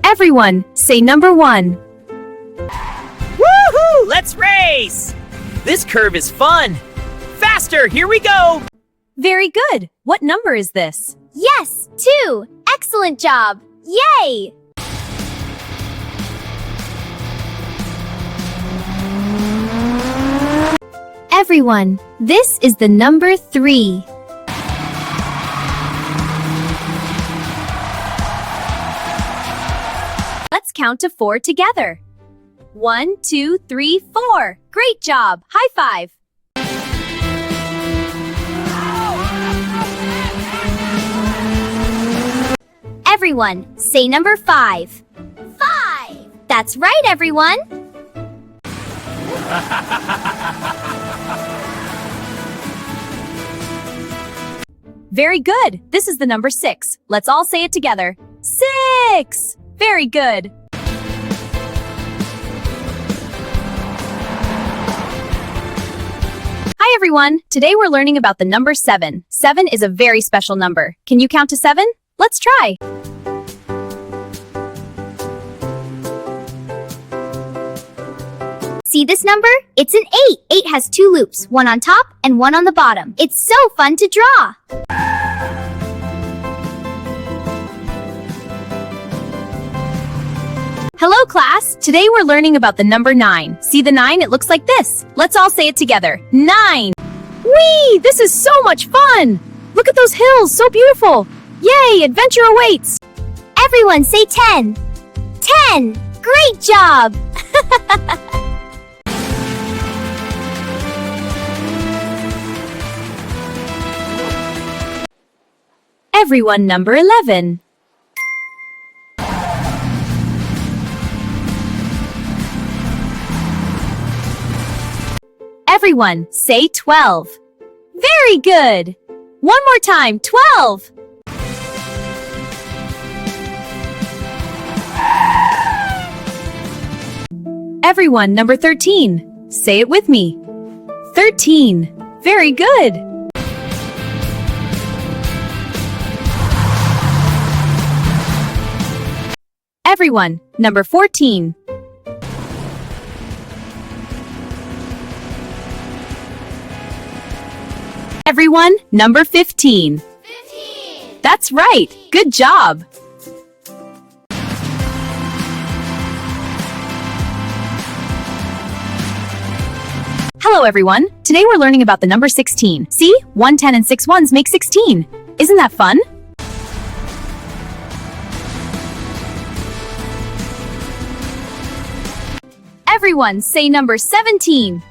Everyone, say number 1. Woohoo! Let's race! This curve is fun. Faster, here we go! Very good. What number is this? Yes, 2. Excellent job. Yay! Everyone, this is the number 3. Let's count to 4 together. 1, 2, 3, 4. Great job. High five. Everyone, say number 5. 5! That's right, everyone! Very good. This is the number 6. Let's all say it together. 6! Very good. Hi everyone. Today we're learning about the number 7. 7 is a very special number. Can you count to 7? Let's try. See this number? It's an 8. 8 has 2 loops, one on top and one on the bottom. It's so fun to draw. Hello class. Today we're learning about the number 9. See the 9? It looks like this. Let's all say it together. 9. Whee! This is so much fun. Look at those hills, so beautiful. Yay, adventure awaits. Everyone say 10. 10! Great job! Everyone, number 11. Everyone, say 12. Very good. One more time, 12. Everyone, number 13. Say it with me. 13. Very good. Everyone, number 14. Everyone, number 15. 15! That's right. Good job. Hello everyone. Today we're learning about the number 16. See? 1 10 and 6 ones make 16. Isn't that fun? Everyone, say number 17.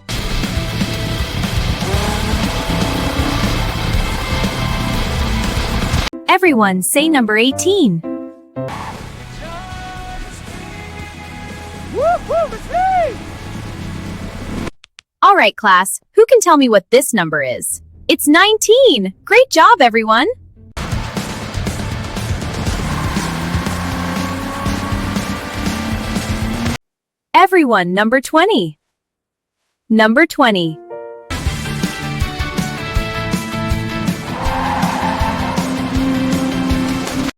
Everyone, say number 18. All right, class. Who can tell me what this number is? It's 19. Great job, everyone. Everyone, number 20. Number 20.